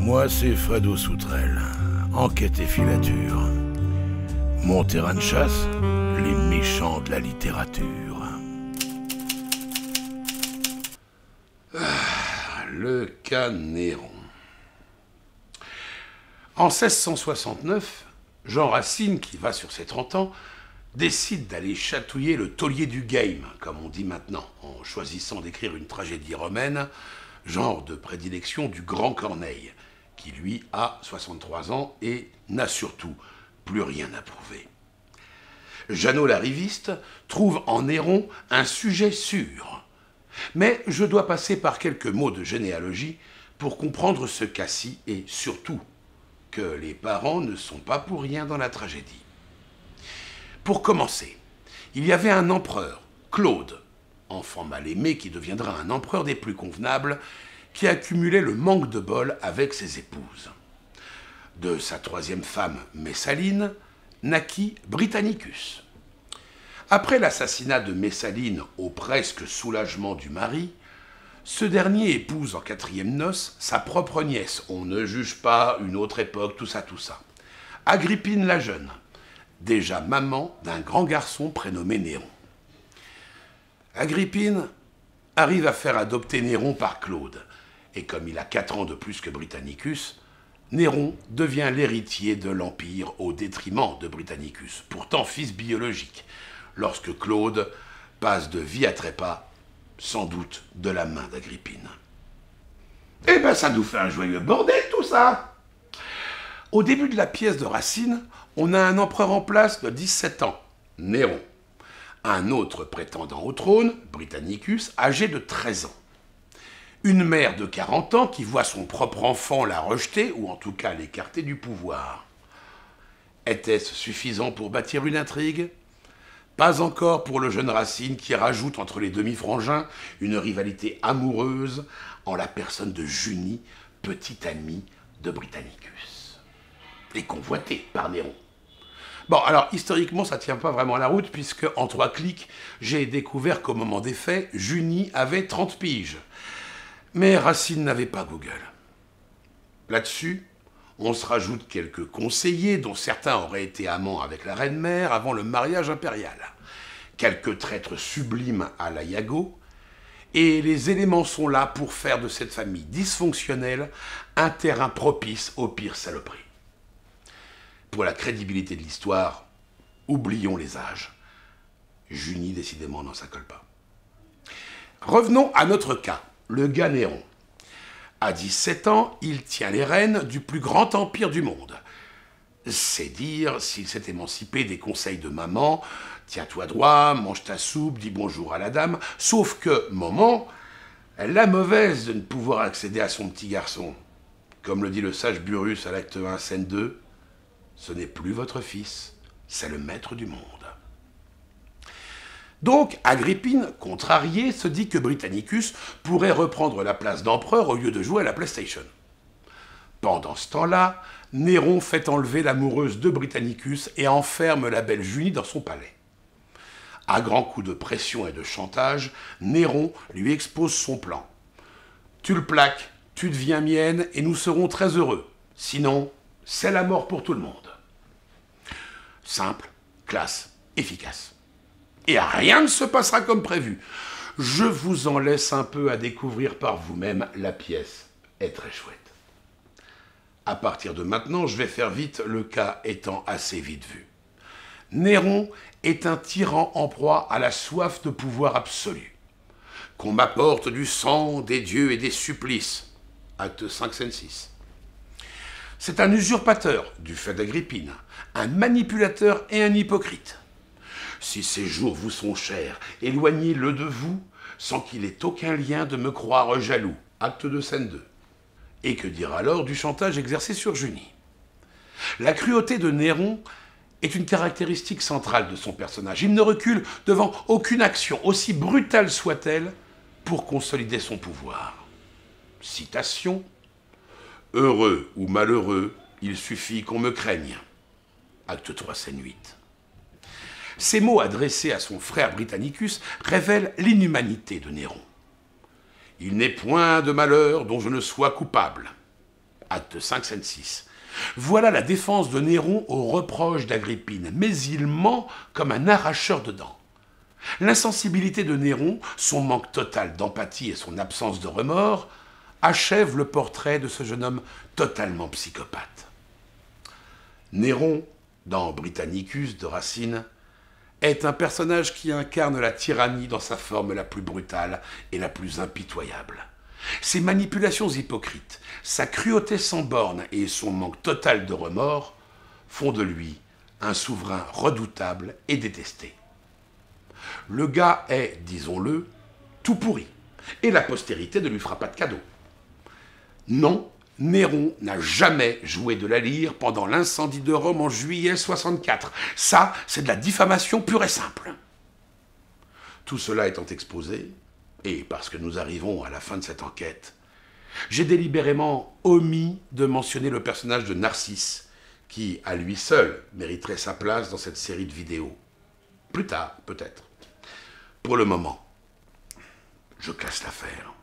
Moi, c'est Fredo Soutrel. Enquête et filature. Mon terrain de chasse, les méchants de la littérature. Le cas Néron. En 1669, Jean Racine, qui va sur ses 30 ans, décide d'aller chatouiller le taulier du game, comme on dit maintenant, en choisissant d'écrire une tragédie romaine, genre de prédilection du grand Corneille, qui lui a 63 ans et n'a surtout plus rien à prouver. Jeannot l'arriviste trouve en Néron un sujet sûr. Mais je dois passer par quelques mots de généalogie pour comprendre ce cas-ci et surtout que les parents ne sont pas pour rien dans la tragédie. Pour commencer, il y avait un empereur, Claude, enfant mal aimé qui deviendra un empereur des plus convenables, qui accumulait le manque de bol avec ses épouses. De sa troisième femme, Messaline, naquit Britannicus. Après l'assassinat de Messaline au presque soulagement du mari, ce dernier épouse en quatrième noces sa propre nièce. On ne juge pas une autre époque, tout ça. Agrippine la jeune, déjà maman d'un grand garçon prénommé Néron. Agrippine arrive à faire adopter Néron par Claude. Et comme il a 4 ans de plus que Britannicus, Néron devient l'héritier de l'Empire au détriment de Britannicus, pourtant fils biologique, lorsque Claude passe de vie à trépas, sans doute de la main d'Agrippine. Eh ben, ça nous fait un joyeux bordel, tout ça! Au début de la pièce de Racine, on a un empereur en place de 17 ans, Néron. Un autre prétendant au trône, Britannicus, âgé de 13 ans. Une mère de 40 ans qui voit son propre enfant la rejeter, ou en tout cas l'écarter du pouvoir. Était-ce suffisant pour bâtir une intrigue ? Pas encore pour le jeune Racine qui rajoute entre les demi-frangins une rivalité amoureuse en la personne de Junie, petite amie de Britannicus. Et convoitée par Néron. Bon, alors, historiquement, ça tient pas vraiment la route, puisque, en 3 clics, j'ai découvert qu'au moment des faits, Junie avait 30 piges. Mais Racine n'avait pas Google. Là-dessus, on se rajoute quelques conseillers, dont certains auraient été amants avec la reine-mère avant le mariage impérial. Quelques traîtres sublimes à la Iago, et les éléments sont là pour faire de cette famille dysfonctionnelle un terrain propice aux pires saloperies. Pour la crédibilité de l'histoire, oublions les âges. Junie, décidément, n'en s'accole pas. Revenons à notre cas, le gars Néron. À 17 ans, il tient les rênes du plus grand empire du monde. C'est dire s'il s'est émancipé des conseils de maman, tiens-toi droit, mange ta soupe, dis bonjour à la dame, sauf que, maman, la mauvaise de ne pouvoir accéder à son petit garçon. Comme le dit le sage Burrus à l'acte 1, scène 2, ce n'est plus votre fils, c'est le maître du monde. Donc, Agrippine, contrariée, se dit que Britannicus pourrait reprendre la place d'empereur au lieu de jouer à la PlayStation. Pendant ce temps-là, Néron fait enlever l'amoureuse de Britannicus et enferme la belle Junie dans son palais. À grands coups de pression et de chantage, Néron lui expose son plan. Tu le plaques, tu deviens mienne et nous serons très heureux. Sinon, c'est la mort pour tout le monde. Simple, classe, efficace. Et rien ne se passera comme prévu. Je vous en laisse un peu à découvrir par vous-même. La pièce est très chouette. À partir de maintenant, je vais faire vite, le cas étant assez vite vu. Néron est un tyran en proie à la soif de pouvoir absolu. Qu'on m'apporte du sang, des dieux et des supplices. Acte 5, scène 6. C'est un usurpateur, du fait d'Agrippine, un manipulateur et un hypocrite. Si ces jours vous sont chers, éloignez-le de vous, sans qu'il ait aucun lien de me croire jaloux. Acte 2, scène 2. Et que dire alors du chantage exercé sur Junie? La cruauté de Néron est une caractéristique centrale de son personnage. Il ne recule devant aucune action, aussi brutale soit-elle, pour consolider son pouvoir. Citation. « Heureux ou malheureux, il suffit qu'on me craigne. » Acte 3, scène 8. Ces mots adressés à son frère Britannicus révèlent l'inhumanité de Néron. « Il n'est point de malheur dont je ne sois coupable. » acte 5, scène 6. Voilà la défense de Néron aux reproches d'Agrippine, mais il ment comme un arracheur de dents. L'insensibilité de Néron, son manque total d'empathie et son absence de remords achèvent le portrait de ce jeune homme totalement psychopathe. Néron, dans Britannicus de Racine, est un personnage qui incarne la tyrannie dans sa forme la plus brutale et la plus impitoyable. Ses manipulations hypocrites, sa cruauté sans bornes et son manque total de remords font de lui un souverain redoutable et détesté. Le gars est, disons-le, tout pourri, et la postérité ne lui fera pas de cadeau. Non, Néron n'a jamais joué de la lyre pendant l'incendie de Rome en juillet 64. Ça, c'est de la diffamation pure et simple. Tout cela étant exposé, et parce que nous arrivons à la fin de cette enquête, j'ai délibérément omis de mentionner le personnage de Narcisse, qui, à lui seul, mériterait sa place dans cette série de vidéos. Plus tard, peut-être. Pour le moment, je classe l'affaire.